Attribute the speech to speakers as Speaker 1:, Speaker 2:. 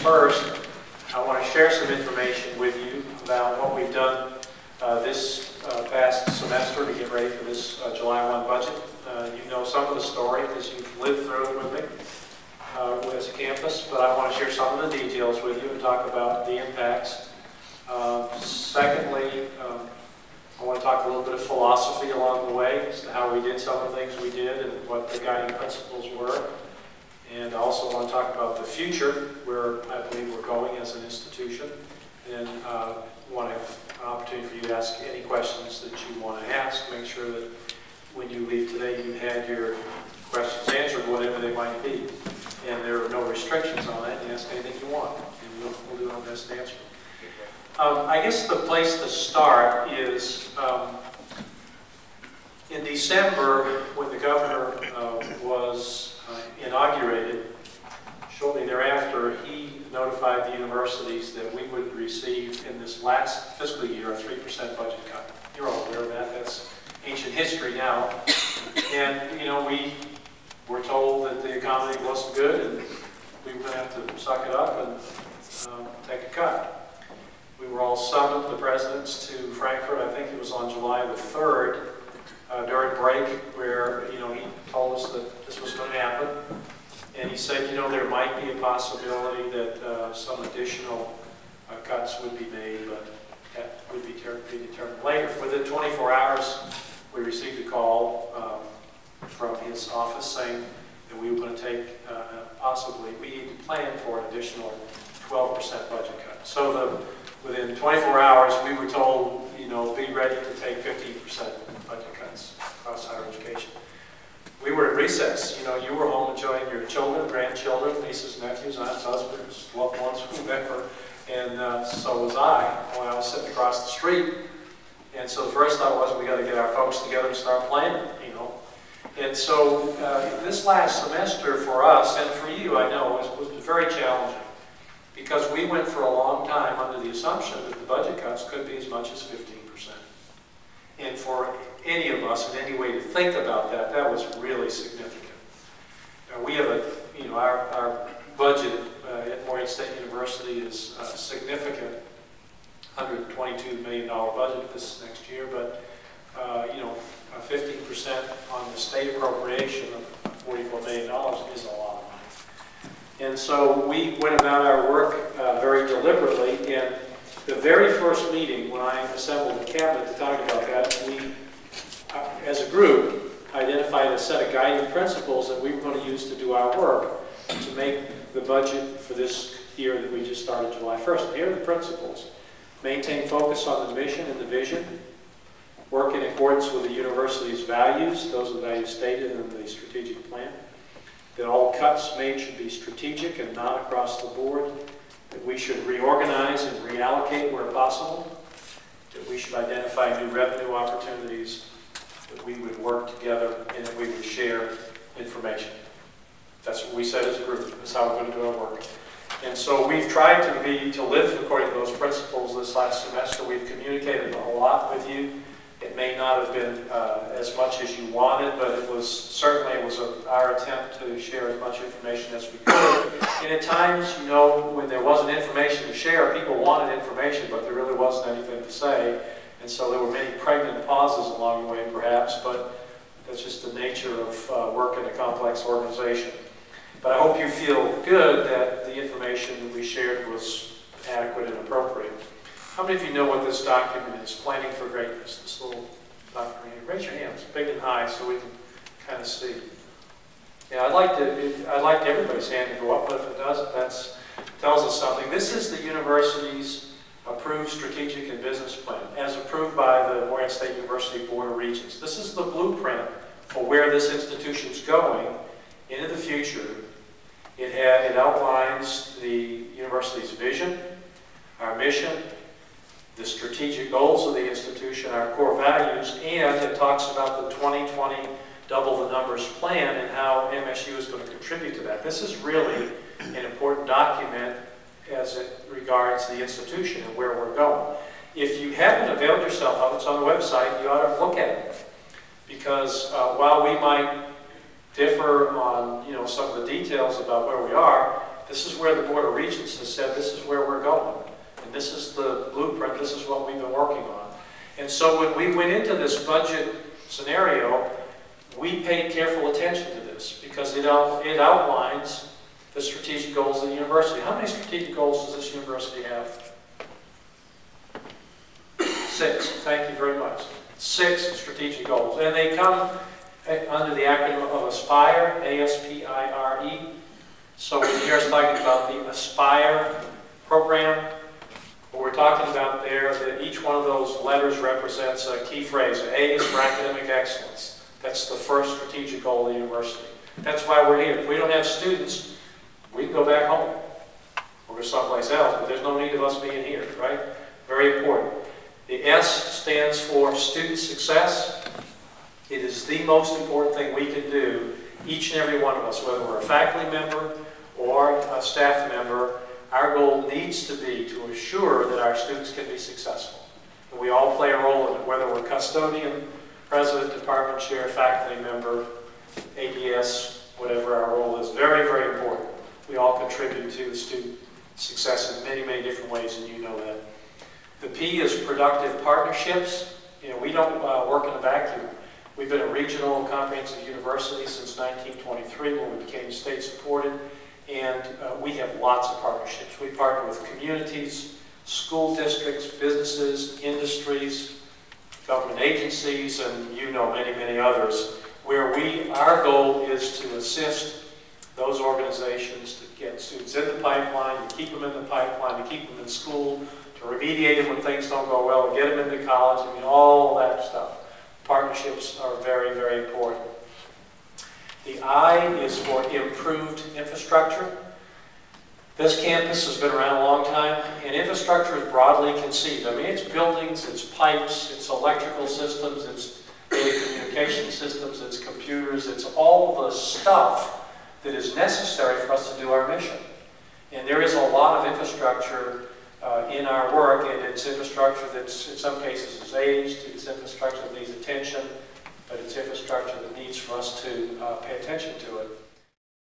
Speaker 1: First, I want to share some information with you about what we've done this past semester to get ready for this July 1 budget. You know some of the story because you've lived through it with me as a campus, but I want to share some of the details with you and talk about the impacts. Secondly, I want to talk a little bit of philosophy along the way as to how we did some of the things we did and what the guiding principles were. And I also want to talk about the future, where I believe we're going as an institution. And want to have an opportunity for you to ask any questions that you want to ask. Make sure that when you leave today, you've had your questions answered, whatever they might be. And there are no restrictions on that. You ask anything you want, and we'll do our best to answer them. I guess the place to start is in December, when the governor was inaugurated. Shortly thereafter, he notified the universities that we would receive in this last fiscal year a 3% budget cut. You're all aware of that. That's ancient history now. And, you know, we were told that the economy wasn't good and we were going to have to suck it up and take a cut. We were all summoned, the presidents, to Frankfurt. I think it was on July the 3rd, during break, where, you know, he told us that this was going to happen. And he said, you know, there might be a possibility that some additional cuts would be made, but that would be determined later. Within 24 hours, we received a call from his office saying that we were going to take we need to plan for an additional 12% budget cut. So within 24 hours, we were told, you know, be ready to take 15% budget cuts across higher education. We were at recess. You know, you were home enjoying your children, grandchildren, nieces, nephews, aunts, husbands, loved ones, whomever, and so was I when I was sitting across the street. And so the first thought was, we got to get our folks together and start planning, you know. And so this last semester for us, and for you, I know, was very challenging, because we went for a long time under the assumption that the budget cuts could be as much as 15%. And for any of us in any way to think about that, that was really significant. We have a, you know, our budget at Morehead State University is a significant $122 million budget this next year, but you know, 15% on the state appropriation of $44 million is a lot of money. And so we went about our work very deliberately, and the very first meeting when I assembled the cabinet to talk about that, we, as a group, identified a set of guiding principles that we were going to use to do our work to make the budget for this year that we just started July 1st. And here are the principles. Maintain focus on the mission and the vision. Work in accordance with the university's values. Those are the values stated in the strategic plan. That all cuts made should be strategic and not across the board. That we should reorganize and reallocate where possible. That we should identify new revenue opportunities. That we would work together and that we would share information. That's what we said as a group. That's how we're going to do our work. And so we've tried to live according to those principles this last semester. We've communicated a lot with you. It may not have been as much as you wanted, but it was certainly our attempt to share as much information as we could. And at times, you know, when there wasn't information to share, people wanted information, but there really wasn't anything to say. And so there were many pregnant pauses along the way, perhaps, but that's just the nature of work in a complex organization. But I hope you feel good that the information that we shared was adequate and appropriate. How many of you know what this document is, Planning for Greatness, this little document here? Raise your hands, big and high, so we can kind of see. Yeah, I'd like everybody's hand to go up, but if it doesn't, that tells us something. This is the university's approved strategic and business plan, as approved by the Morehead State University Board of Regents. This is the blueprint for where this institution's going into the future. It outlines the university's vision, our mission, the strategic goals of the institution, our core values, and it talks about the 2020 Double the Numbers plan and how MSU is going to contribute to that. This is really an important document as it regards the institution and where we're going. If you haven't availed yourself of it, it's on the website, you ought to look at it. Because while we might differ on some of the details about where we are, This is where the Board of Regents has said this is where we're going. And this is the blueprint, this is what we've been working on. And so when we went into this budget scenario, we paid careful attention to this because it outlines the strategic goals of the university. How many strategic goals does this university have? 6. Thank you very much. 6 strategic goals. And they come under the acronym of ASPIRE, A-S-P-I-R-E. So when you hear us talking about the ASPIRE program, what we're talking about there, that each one of those letters represents a key phrase. A is for academic excellence. That's the first strategic goal of the university. That's why we're here. If we don't have students, we can go back home or someplace else, but there's no need of us being here, right? Very important. The S stands for student success. It is the most important thing we can do, each and every one of us, whether we're a faculty member or a staff member. Our goal needs to be to assure that our students can be successful. And we all play a role in it, whether we're custodian, president, department chair, faculty member, ADS, whatever our role is. Very, very important. We all contribute to the student success in many, many different ways, and you know that. The P is productive partnerships. You know, we don't work in a vacuum. We've been a regional comprehensive university since 1923 when we became state supported, and we have lots of partnerships. We partner with communities, school districts, businesses, industries, government agencies, and you know many, many others, where our goal is to assist those organizations to get students in the pipeline, to keep them in the pipeline, to keep them in school, to remediate them when things don't go well, to get them into college, I mean, all that stuff. Partnerships are very, very important. The I is for improved infrastructure. This campus has been around a long time, and infrastructure is broadly conceived. I mean, it's buildings, it's pipes, it's electrical systems, it's data communication systems, it's computers, it's all the stuff that is necessary for us to do our mission. And there is a lot of infrastructure in our work, and it's infrastructure that's in some cases is aged, it's infrastructure that needs attention, but it's infrastructure that needs for us to pay attention to it.